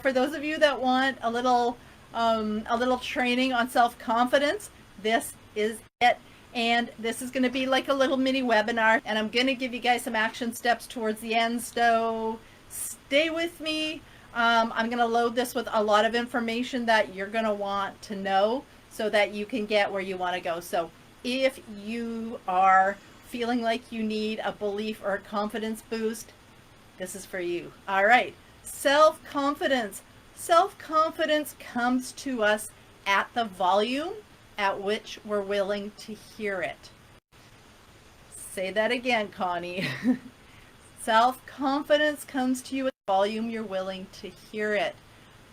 For those of you that want a little training on self-confidence, this is it. And this is going to be like a little mini webinar, and I'm going to give you guys some action steps towards the end, so stay with me. I'm going to load this with a lot of information that you're going to want to know so that you can get where you want to go. So if you are feeling like you need a belief or a confidence boost, this is for you. All right. Self-confidence. Self-confidence comes to us at the volume at which we're willing to hear it. Say that again, Connie. Self-confidence comes to you at the volume you're willing to hear it.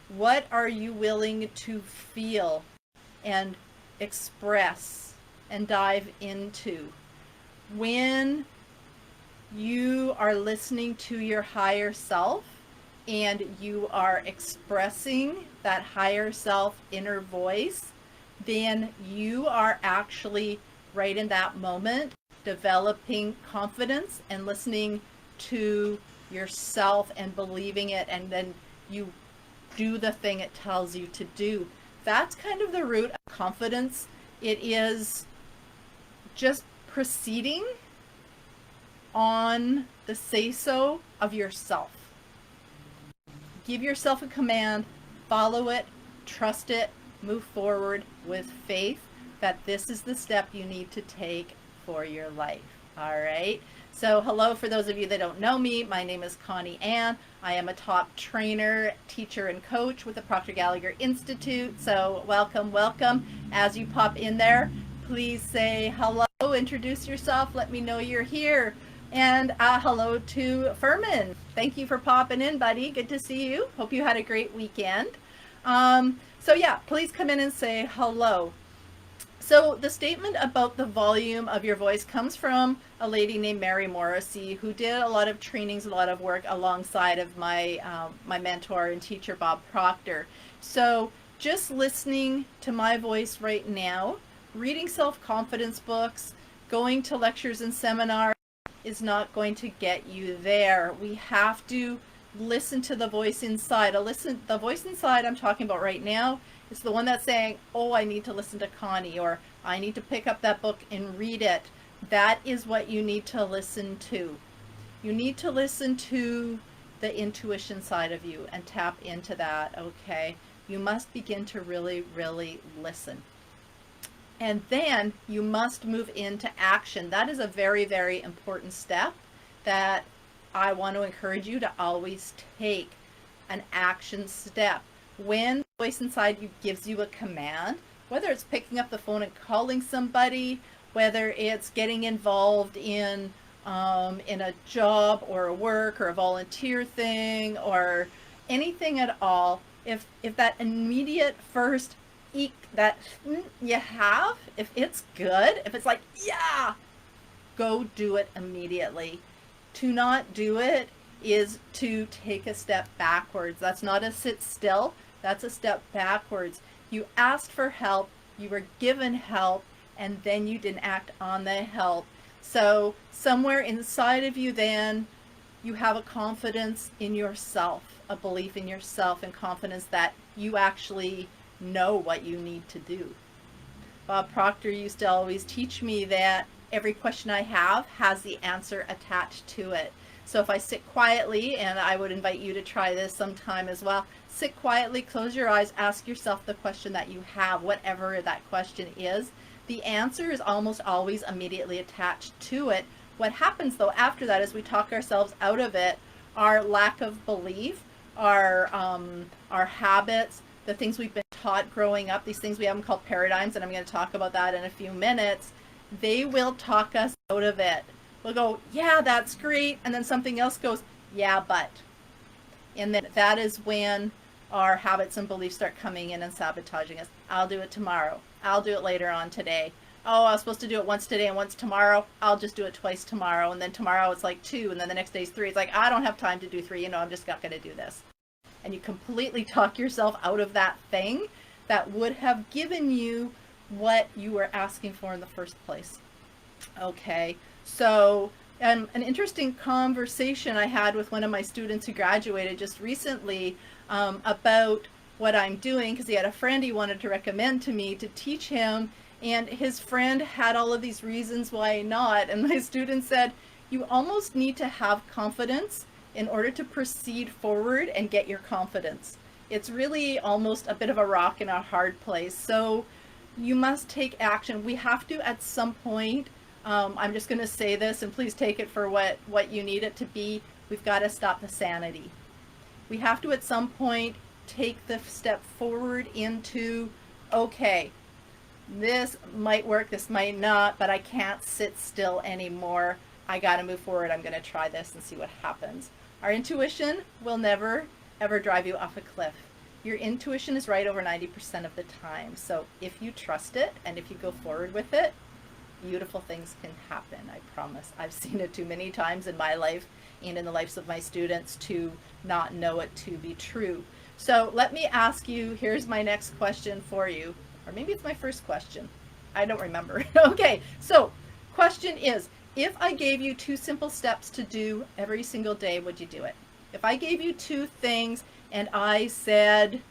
What are you willing to feel and express and dive into? When you are listening to your higher self and you are expressing that higher self inner voice, then you are actually right in that moment developing confidence and listening to yourself and believing it, and then you do the thing it tells you to do. That's kind of the root of confidence. It is just proceeding on the say-so of yourself. Give yourself a command, follow it, trust it, move forward with faith that this is the step you need to take for your life. All right. So hello, for those of you that don't know me, my name is Connie Ann. I am a top trainer, teacher, and coach with the Proctor Gallagher Institute. So welcome, welcome. As you pop in there, please say hello, introduce yourself, let me know you're here. And hello to Furman. Thank you for popping in, buddy. Good to see you. Hope you had a great weekend. So yeah, please come in and say hello. So the statement about the volume of your voice comes from a lady named Mary Morrissey, who did a lot of trainings, a lot of work alongside of my my mentor and teacher, Bob Proctor. So just listening to my voice right now, reading self-confidence books, going to lectures and seminars is not going to get you there. We have to listen to the voice inside. The voice inside I'm talking about right now is the one that's saying, oh, I need to listen to Connie, or I need to pick up that book and read it. That is what you need to listen to. You need to listen to the intuition side of you and tap into that, okay? You must begin to really, really listen. And then you must move into action. That is a very, very important step that I want to encourage you to always take an action step. When the voice inside you gives you a command, whether it's picking up the phone and calling somebody, whether it's getting involved in a job or a work or a volunteer thing or anything at all, if that immediate first eek that you have, if it's good, if it's like, yeah, go do it immediately. To not do it is to take a step backwards. That's not a sit still, that's a step backwards. You asked for help, you were given help, and then you didn't act on the help. So somewhere inside of you then, you have a confidence in yourself, a belief in yourself, and confidence that you actually know what you need to do. Bob Proctor used to always teach me that every question I have has the answer attached to it. So if I sit quietly, and I would invite you to try this sometime as well, sit quietly, close your eyes, ask yourself the question that you have, whatever that question is. The answer is almost always immediately attached to it. What happens though after that is we talk ourselves out of it. Our lack of belief, our habits, the things we've been taught growing up, these things we haven't called paradigms, and I'm going to talk about that in a few minutes, they will talk us out of it. We'll go, yeah, that's great, and then something else goes, yeah, but. And then that is when our habits and beliefs start coming in and sabotaging us. I'll do it tomorrow. I'll do it later on today. Oh, I was supposed to do it once today and once tomorrow. I'll just do it twice tomorrow. And then tomorrow it's like 2, and then the next day is 3. It's like, I don't have time to do 3. I'm just not going to do this. And you completely talk yourself out of that thing that would have given you what you were asking for in the first place. Okay, so An interesting conversation I had with one of my students who graduated just recently about what I'm doing, because he had a friend he wanted to recommend to me to teach him, and his friend had all of these reasons why not. And my student said, you almost need to have confidence in order to proceed forward and get your confidence. It's really almost a bit of a rock in a hard place. So you must take action. We have to at some point, I'm just going to say this, and please take it for what you need it to be. We've got to stop the sanity. We have to at some point take the step forward into, okay, this might work, this might not, but I can't sit still anymore. I got to move forward. I'm going to try this and see what happens. Our intuition will never, ever drive you off a cliff. Your intuition is right over 90% of the time. So if you trust it and if you go forward with it, beautiful things can happen. I promise. I've seen it too many times in my life and in the lives of my students to not know it to be true. So let me ask you, here's my next question for you. Or maybe it's my first question. I don't remember. Okay, so question is, if I gave you 2 simple steps to do every single day, would you do it? If I gave you 2 things and I said,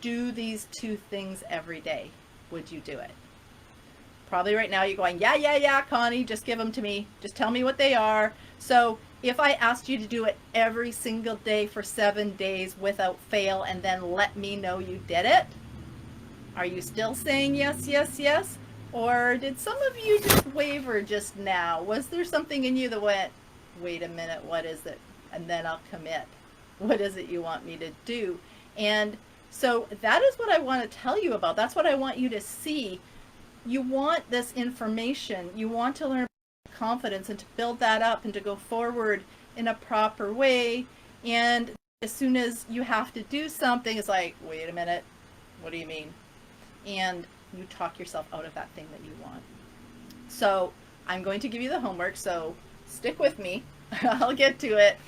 do these 2 things every day, would you do it? Probably right now you're going, yeah, Connie, just give them to me. Just tell me what they are. So if I asked you to do it every single day for 7 days without fail and then let me know you did it, are you still saying yes, yes, yes? Or did some of you just waver just now? Was there something in you that went, wait a minute, what is it? And then I'll commit. What is it you want me to do? And so that is what I want to tell you about. That's what I want you to see. You want this information. You want to learn confidence and to build that up and to go forward in a proper way. And as soon as you have to do something, it's like, wait a minute, what do you mean? And you talk yourself out of that thing that you want. So I'm going to give you the homework, so stick with me. I'll get to it.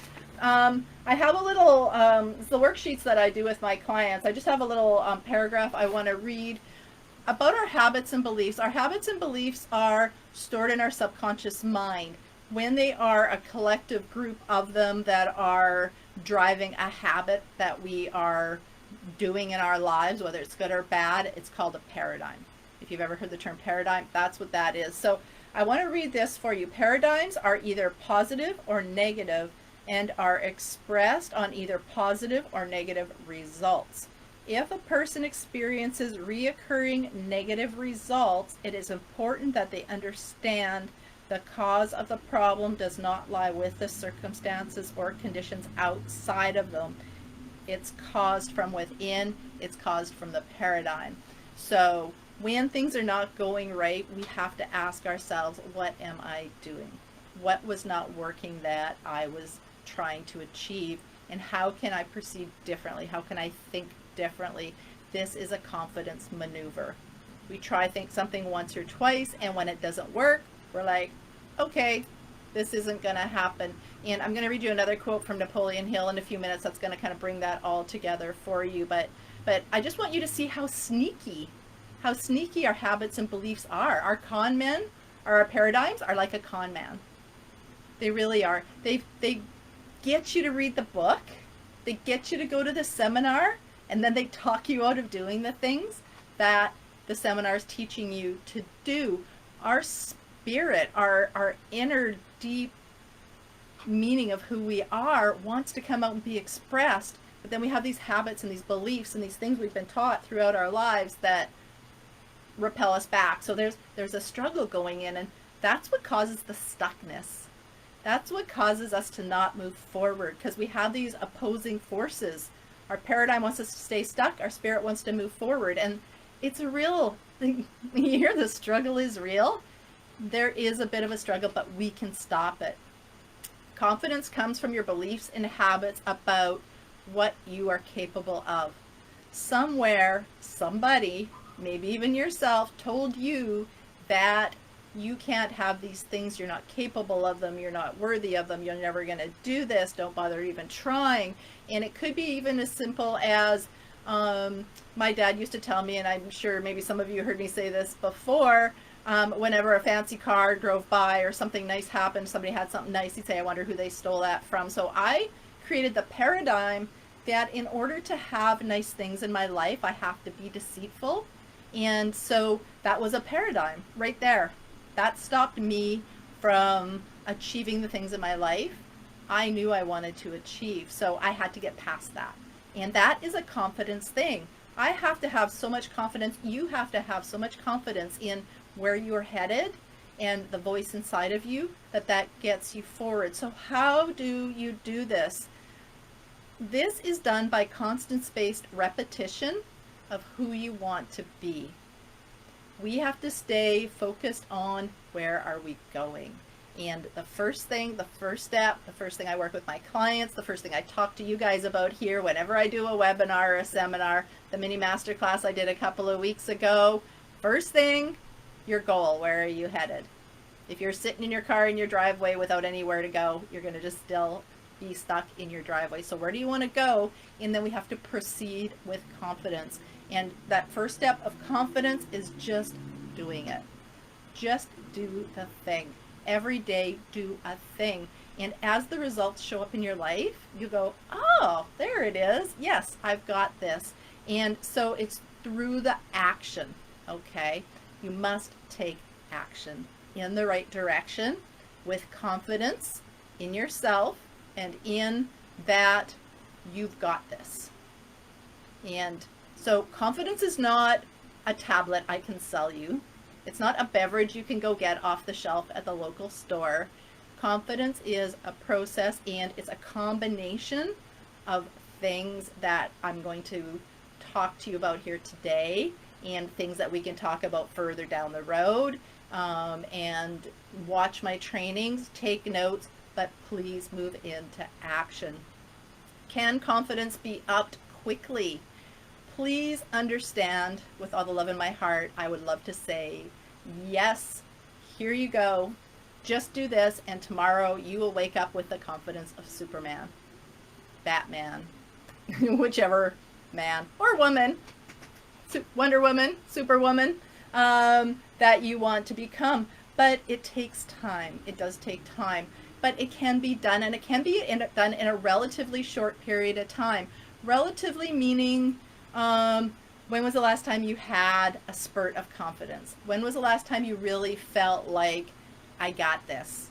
I have a little, it's the worksheets that I do with my clients. I just have a little paragraph I want to read about our habits and beliefs. Our habits and beliefs are stored in our subconscious mind. When they are a collective group of them that are driving a habit that we are doing in our lives, whether it's good or bad, it's called a paradigm. If you've ever heard the term paradigm, that's what that is. So I want to read this for you. Paradigms are either positive or negative and are expressed on either positive or negative results. If a person experiences reoccurring negative results, it is important that they understand the cause of the problem does not lie with the circumstances or conditions outside of them. It's caused from within, it's caused from the paradigm. So when things are not going right, we have to ask ourselves, what am I doing? What was not working that I was trying to achieve? And how can I proceed differently? How can I think differently? This is a confidence maneuver. We try think something once or twice, and when it doesn't work, we're like, okay, this isn't going to happen. And I'm going to read you another quote from Napoleon Hill in a few minutes that's going to kind of bring that all together for you. But I just want you to see how sneaky our habits and beliefs are. Our con men, or our paradigms, are like a con man. They really are. They get you to read the book. They get you to go to the seminar, and then they talk you out of doing the things that the seminar is teaching you to do. Our spirit, our inner deep meaning of who we are wants to come out and be expressed, but then we have these habits and these beliefs and these things we've been taught throughout our lives that repel us back. So there's a struggle going in, and that's what causes the stuckness. That's what causes us to not move forward, because we have these opposing forces. Our paradigm wants us to stay stuck. Our spirit wants to move forward. And it's a real thing. You hear the struggle is real. There is a bit of a struggle, but we can stop it. Confidence comes from your beliefs and habits about what you are capable of. Somewhere, somebody, maybe even yourself, told you that you can't have these things, you're not capable of them, you're not worthy of them, you're never going to do this, don't bother even trying. And it could be even as simple as, my dad used to tell me, and I'm sure maybe some of you heard me say this before, Whenever a fancy car drove by or something nice happened, somebody had something nice, you'd say, I wonder who they stole that from. So I created the paradigm that in order to have nice things in my life, I have to be deceitful. And so that was a paradigm right there. That stopped me from achieving the things in my life I knew I wanted to achieve. So I had to get past that. And that is a confidence thing. I have to have so much confidence. You have to have so much confidence in where you're headed and the voice inside of you that gets you forward. So how do you do this? This is done by constant spaced repetition of who you want to be. We have to stay focused on where are we going. And the first thing, the first step, the first thing I work with my clients, the first thing I talk to you guys about here whenever I do a webinar or a seminar, the mini masterclass I did a couple of weeks ago, first thing, your goal. Where are you headed? If you're sitting in your car in your driveway without anywhere to go, you're going to just still be stuck in your driveway. So where do you want to go? And then we have to proceed with confidence. And that first step of confidence is just doing it. Just do the thing. Every day, do a thing. And as the results show up in your life, you go, oh, there it is. Yes, I've got this. And so it's through the action, okay? You must take action in the right direction with confidence in yourself and in that you've got this. And so confidence is not a tablet I can sell you. It's not a beverage you can go get off the shelf at the local store. Confidence is a process, and it's a combination of things that I'm going to talk to you about here today and things that we can talk about further down the road. And watch my trainings, take notes, but please move into action. Can confidence be upped quickly? Please understand, with all the love in my heart, I would love to say, yes, here you go. Just do this, and tomorrow you will wake up with the confidence of Superman, Batman, whichever man or woman, Wonder Woman, Superwoman, that you want to become. But it takes time. It does take time. But it can be done, and it can be done in a relatively short period of time. Relatively meaning, when was the last time you had a spurt of confidence? When was the last time you really felt like, I got this?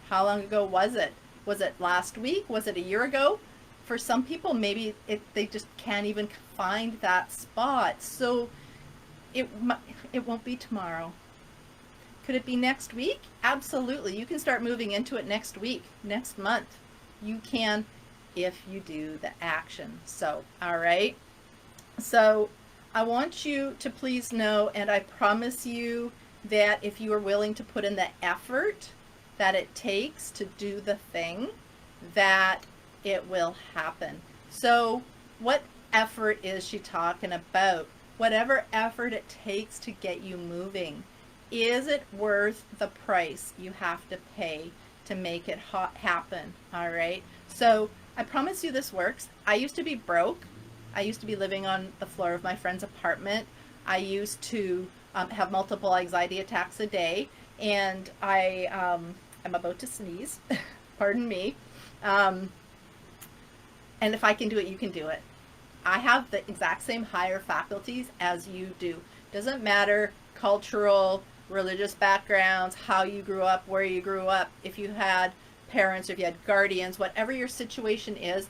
How long ago was it? Was it last week? Was it a year ago? For some people, maybe they just can't even find that spot. So it won't be tomorrow. Could it be next week? Absolutely. You can start moving into it next week, next month. You can if you do the action. So, all right. So I want you to please know, and I promise you that if you are willing to put in the effort that it takes to do the thing, that it will happen. So what effort is she talking about? Whatever effort it takes to get you moving. Is it worth the price you have to pay to make it happen? All right. So I promise you this works. I used to be broke. I used to be living on the floor of my friend's apartment. I used to have multiple anxiety attacks a day, and I'm about to sneeze. Pardon me. And if I can do it, you can do it. I have the exact same higher faculties as you do. Doesn't matter cultural, religious backgrounds, how you grew up, where you grew up, if you had parents, if you had guardians, whatever your situation is,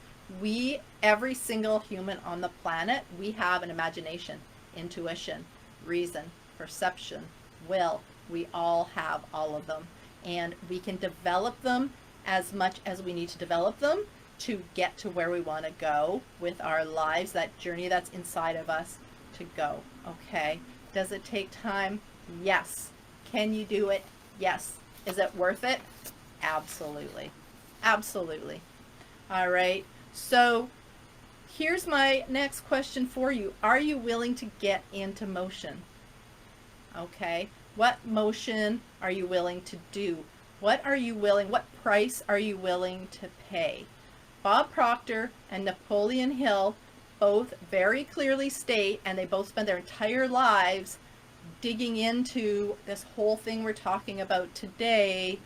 every single human on the planet, we have an imagination, intuition, reason, perception, will. We all have all of them. And we can develop them as much as we need to develop them to get to where we want to go with our lives, that journey that's inside of us to go. Okay. Does it take time? Yes. Can you do it? Yes. Is it worth it? Absolutely. Absolutely. All right. So here's my next question for you. Are you willing to get into motion? Okay. What motion are you willing to do? What price are you willing to pay? Bob Proctor and Napoleon Hill both very clearly state, and they both spend their entire lives digging into this whole thing we're talking about today,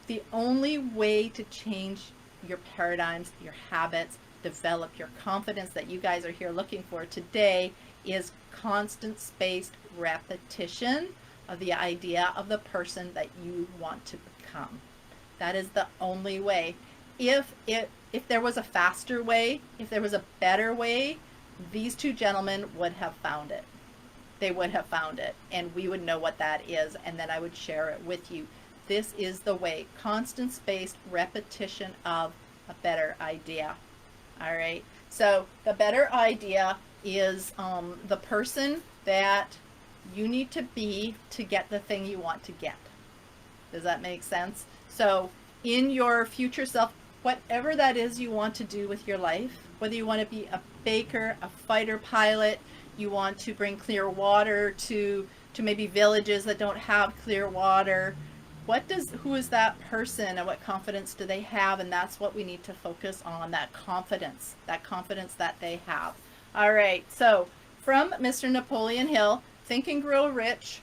the only way to change your paradigms, your habits, develop your confidence that you guys are here looking for today is constant spaced repetition of the idea of the person that you want to become. That is the only way. If there was a faster way, if there was a better way, these two gentlemen would have found it. They would have found it, and we would know what that is, and then I would share it with you. This is the way. Constant spaced repetition of a better idea. All right. So the better idea is the person that you need to be to get the thing you want to get. Does that make sense? So in your future self, whatever that is you want to do with your life, whether you want to be a baker, a fighter pilot, you want to bring clear water to maybe villages that don't have clear water, who is that person and what confidence do they have? And that's what we need to focus on, that confidence that they have. All right, so from Mr. Napoleon Hill, Think and Grow Rich,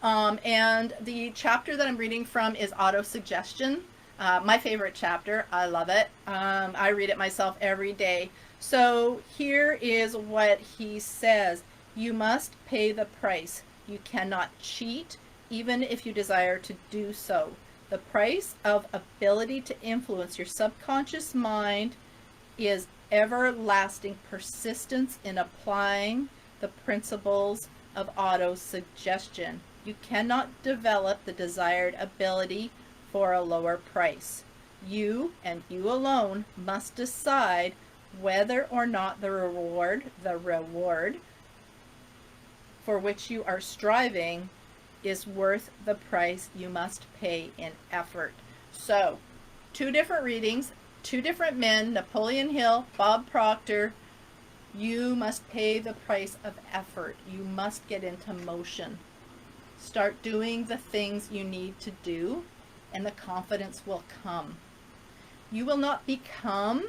and the chapter that I'm reading from is Autosuggestion. My favorite chapter. I love it. I read it myself every day. So here is what he says. You must pay the price. You cannot cheat, even if you desire to do so. The price of ability to influence your subconscious mind is everlasting persistence in applying the principles of autosuggestion. You cannot develop the desired ability for a lower price. You, and you alone, must decide whether or not the reward for which you are striving is worth the price you must pay in effort. So, two different readings, two different men, Napoleon Hill, Bob Proctor. You must pay the price of effort. You must get into motion. Start doing the things you need to do, and the confidence will come. You will not become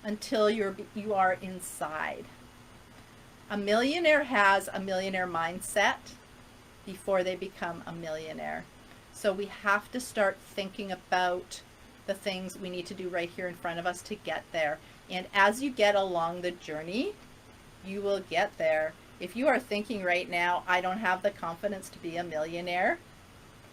until you are inside. A millionaire has a millionaire mindset before they become a millionaire. So we have to start thinking about the things we need to do right here in front of us to get there. And as you get along the journey, you will get there. If you are thinking right now, I don't have the confidence to be a millionaire,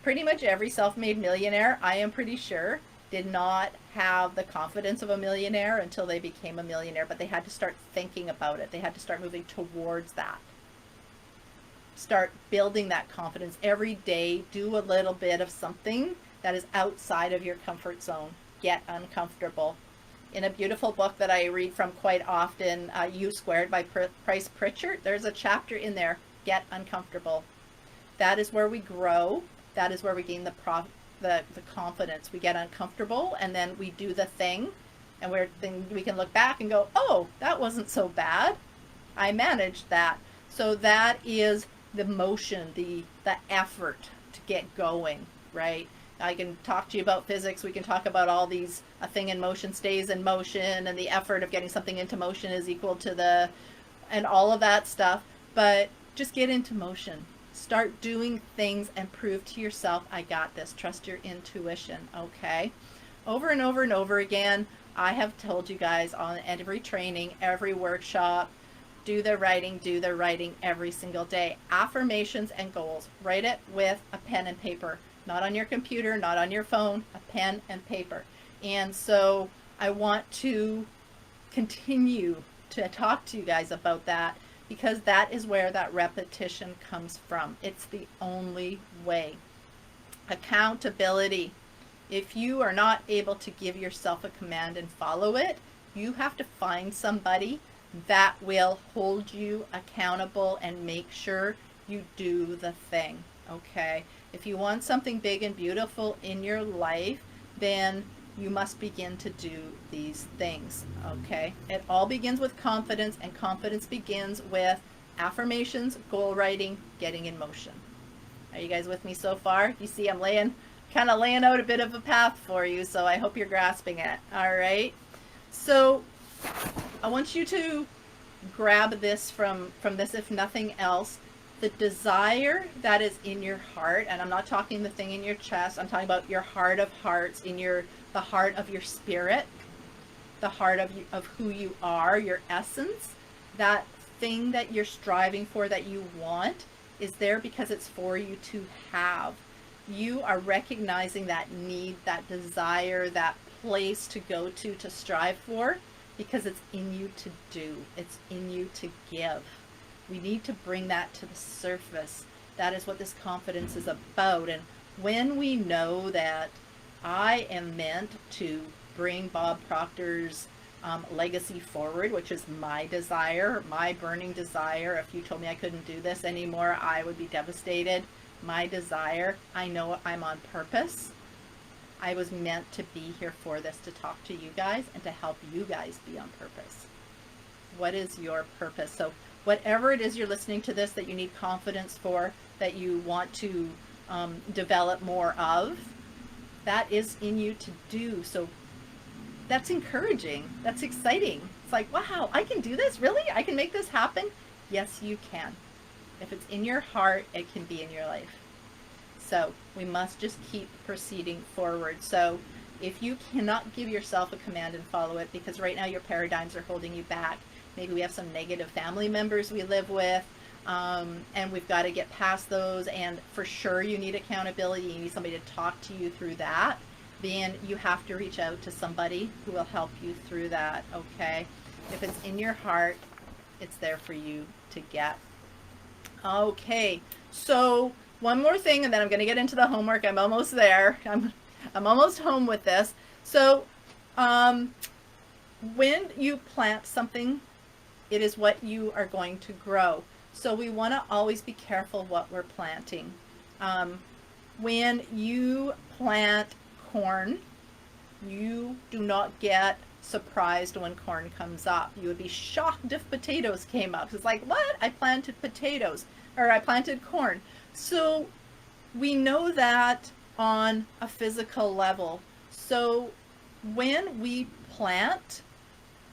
pretty much every self-made millionaire, I am pretty sure, did not have the confidence of a millionaire until they became a millionaire, but they had to start thinking about it. They had to start moving towards that. Start building that confidence every day. Do a little bit of something that is outside of your comfort zone. Get uncomfortable. In a beautiful book that I read from quite often, U Squared by Price Pritchard, there's a chapter in there, Get Uncomfortable. That is where we grow. That is where we gain the confidence. We get uncomfortable, and then we do the thing, and we can look back and go, oh, that wasn't so bad. I managed that. So that is the motion, the effort to get going, right? I can talk to you about physics. We can talk about all these, a thing in motion stays in motion, and the effort of getting something into motion is equal to and all of that stuff. But just get into motion. Start doing things and prove to yourself, I got this. Trust your intuition, okay? Over and over and over again, I have told you guys on every training, every workshop, do the writing every single day. Affirmations and goals. Write it with a pen and paper. Not on your computer, not on your phone, a pen and paper. And so I want to continue to talk to you guys about that, because that is where that repetition comes from. It's the only way. Accountability. If you are not able to give yourself a command and follow it, you have to find somebody that will hold you accountable and make sure you do the thing, okay? If you want something big and beautiful in your life, then you must begin to do these things, okay? It all begins with confidence, and confidence begins with affirmations, goal writing, getting in motion. Are you guys with me so far? You see I'm kind of laying out a bit of a path for you, so I hope you're grasping it, all right? So I want you to grab this from this, if nothing else. the desire that is in your heart, and I'm not talking the thing in your chest, I'm talking about your heart of hearts, the heart of your spirit, the heart of who you are, your essence, that thing that you're striving for, that you want, is there because it's for you to have. You are recognizing that need, that desire, that place to go to strive for, because it's in you to do. It's in you to give. We need to bring that to the surface. That is what this confidence is about. And when we know that I am meant to bring Bob Proctor's legacy forward, which is my desire, my burning desire. If you told me I couldn't do this anymore, I would be devastated. My desire, I know I'm on purpose. I was meant to be here for this, to talk to you guys and to help you guys be on purpose. What is your purpose? So whatever it is you're listening to this that you need confidence for, that you want to develop more of, that is in you to do. So that's encouraging. That's exciting. It's like, wow, I can do this? Really? I can make this happen? Yes, you can. If it's in your heart, it can be in your life. So we must just keep proceeding forward. So if you cannot give yourself a command and follow it, because right now your paradigms are holding you back, maybe we have some negative family members we live with, and we've got to get past those, and for sure you need accountability, you need somebody to talk to you through that, then you have to reach out to somebody who will help you through that, okay? If it's in your heart, it's there for you to get. Okay, so one more thing, and then I'm going to get into the homework. I'm almost there. I'm almost home with this. So when you plant something, it is what you are going to grow. So we want to always be careful what we're planting. When you plant corn, you do not get surprised when corn comes up. You would be shocked if potatoes came up. It's like, what? I planted potatoes, or I planted corn. So we know that on a physical level. So when we plant,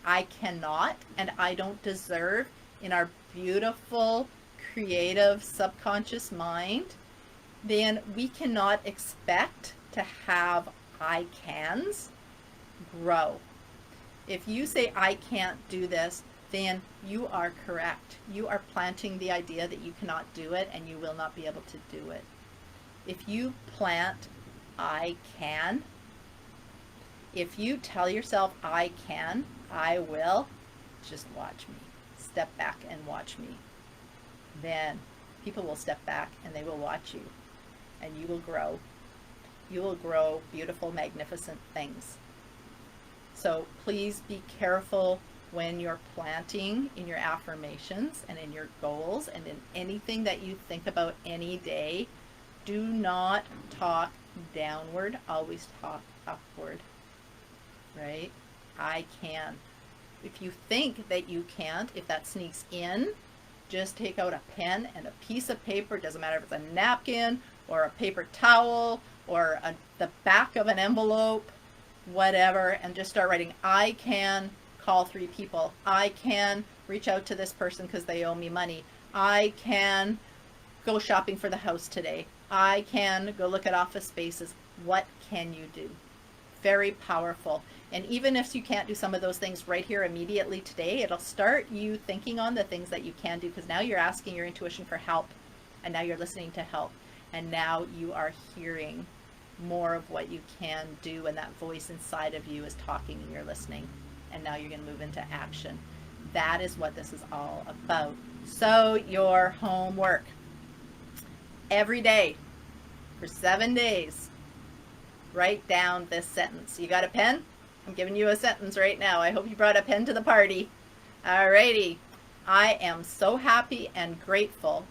I cannot and I don't deserve, in our beautiful, creative, subconscious mind, then we cannot expect to have I cans grow. If you say I can't do this, then you are correct. You are planting the idea that you cannot do it and you will not be able to do it. If you plant I can, if you tell yourself I can, I will, just watch me. Step back and watch me. Then people will step back and they will watch you, and you will grow. You will grow beautiful, magnificent things. So please be careful when you're planting in your affirmations and in your goals and in anything that you think about any day. Do not talk downward, always talk upward, right? I can. If you think that you can't, if that sneaks in, just take out a pen and a piece of paper. Doesn't matter if it's a napkin or a paper towel or the back of an envelope, whatever, and just start writing, I can call 3 people. I can reach out to this person because they owe me money. I can go shopping for the house today. I can go look at office spaces. What can you do? Very powerful. And even if you can't do some of those things right here immediately today, it'll start you thinking on the things that you can do, because now you're asking your intuition for help, and now you're listening to help, and now you are hearing more of what you can do, and that voice inside of you is talking and you're listening, and now you're going to move into action. That is what this is all about. So your homework, every day for 7 days, write down this sentence. You got a pen? I'm giving you a sentence right now. I hope you brought a pen to the party. Alrighty. I am so happy and grateful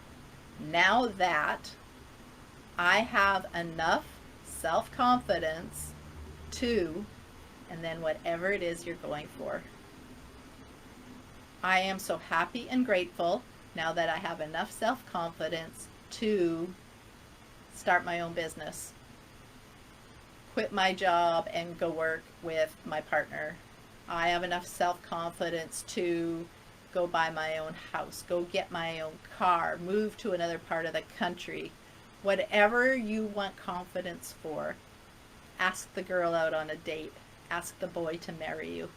now that I have enough self-confidence to, and then whatever it is you're going for. I am so happy and grateful now that I have enough self-confidence to start my own business, quit my job and go work with my partner. I have enough self-confidence to go buy my own house, go get my own car, move to another part of the country. Whatever you want confidence for, ask the girl out on a date. Ask the boy to marry you.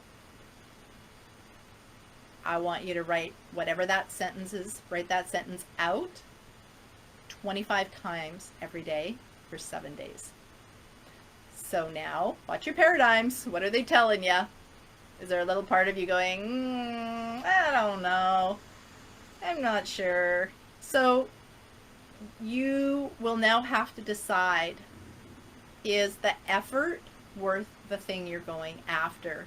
I want you to write whatever that sentence is, write that sentence out 25 times every day for 7 days. So now, watch your paradigms. What are they telling you? Is there a little part of you going, I don't know, I'm not sure? So you will now have to decide, is the effort worth the thing you're going after?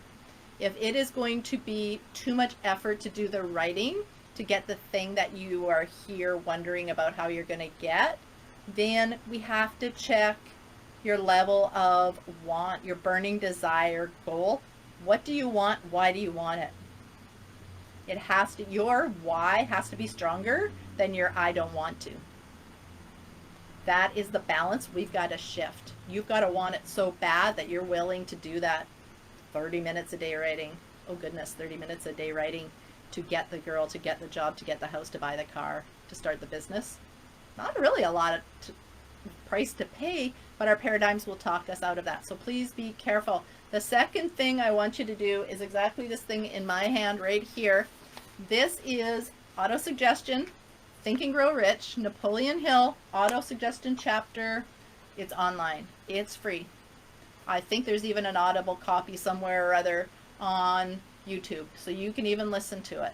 If it is going to be too much effort to do the writing, to get the thing that you are here wondering about how you're going to get, then we have to check your level of want, your burning desire goal. What do you want? Why do you want it? It has to, your why has to be stronger than your I don't want to. That is the balance we've got to shift. You've got to want it so bad that you're willing to do that 30 minutes a day writing. Oh goodness, 30 minutes a day writing to get the girl, to get the job, to get the house, to buy the car, to start the business. Not really a lot of price to pay, but our paradigms will talk us out of that. So please be careful. The second thing I want you to do is exactly this thing in my hand right here. This is Autosuggestion, Think and Grow Rich, Napoleon Hill, Autosuggestion chapter. It's online. It's free. I think there's even an Audible copy somewhere or other on YouTube, so you can even listen to it.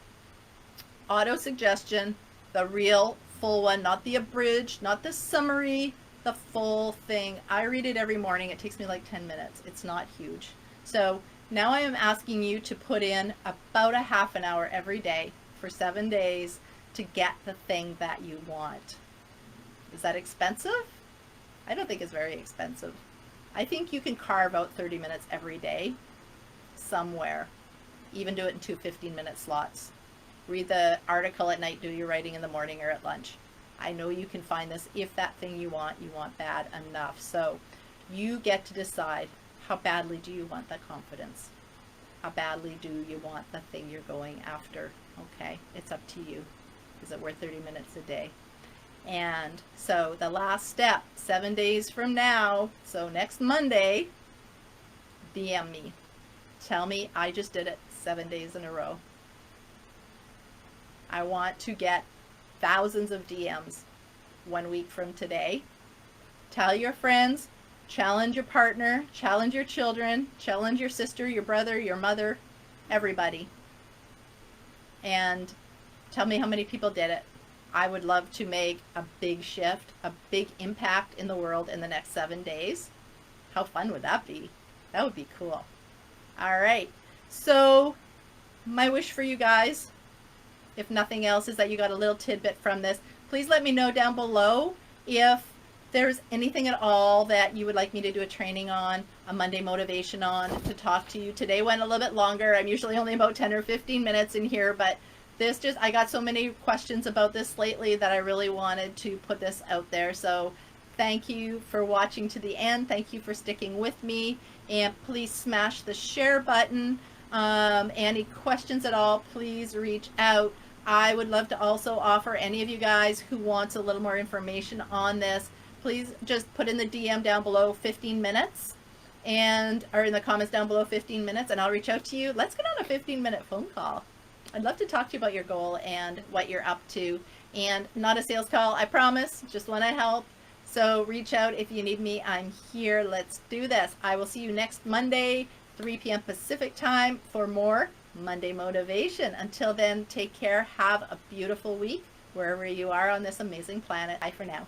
Autosuggestion, the real full one, not the abridged, not the summary, the full thing. I read it every morning. It takes me like 10 minutes. It's not huge. So now I am asking you to put in about a half an hour every day for 7 days to get the thing that you want. Is that expensive? I don't think it's very expensive. I think you can carve out 30 minutes every day somewhere. Even do it in 2 15-minute slots. Read the article at night, do your writing in the morning or at lunch. I know you can find this if that thing you want bad enough. So you get to decide, how badly do you want the confidence? How badly do you want the thing you're going after? Okay, it's up to you. Is it worth 30 minutes a day? And so the last step, 7 days from now, so next Monday, DM me. Tell me I just did it 7 days in a row. I want to get thousands of DMs 1 week from today. Tell your friends, challenge your partner, challenge your children, challenge your sister, your brother, your mother, everybody. And tell me how many people did it. I would love to make a big shift, a big impact in the world in the next 7 days. How fun would that be? That would be cool. All right. So my wish for you guys, if nothing else, is that you got a little tidbit from this. Please let me know down below if there's anything at all that you would like me to do a training on, a Monday motivation on, to talk to you. Today went a little bit longer. I'm usually only about 10 or 15 minutes in here, but this just, I got so many questions about this lately that I really wanted to put this out there. So thank you for watching to the end. Thank you for sticking with me. And please smash the share button. Any questions at all, please reach out. I would love to also offer any of you guys who wants a little more information on this, please just put in the DM down below 15 minutes and, or in the comments down below 15 minutes, and I'll reach out to you. Let's get on a 15-minute phone call. I'd love to talk to you about your goal and what you're up to. And not a sales call, I promise, just want to help. So reach out if you need me. I'm here. Let's do this. I will see you next Monday, 3 p.m. Pacific time, for more Monday motivation. Until then, take care. Have a beautiful week wherever you are on this amazing planet. Bye for now.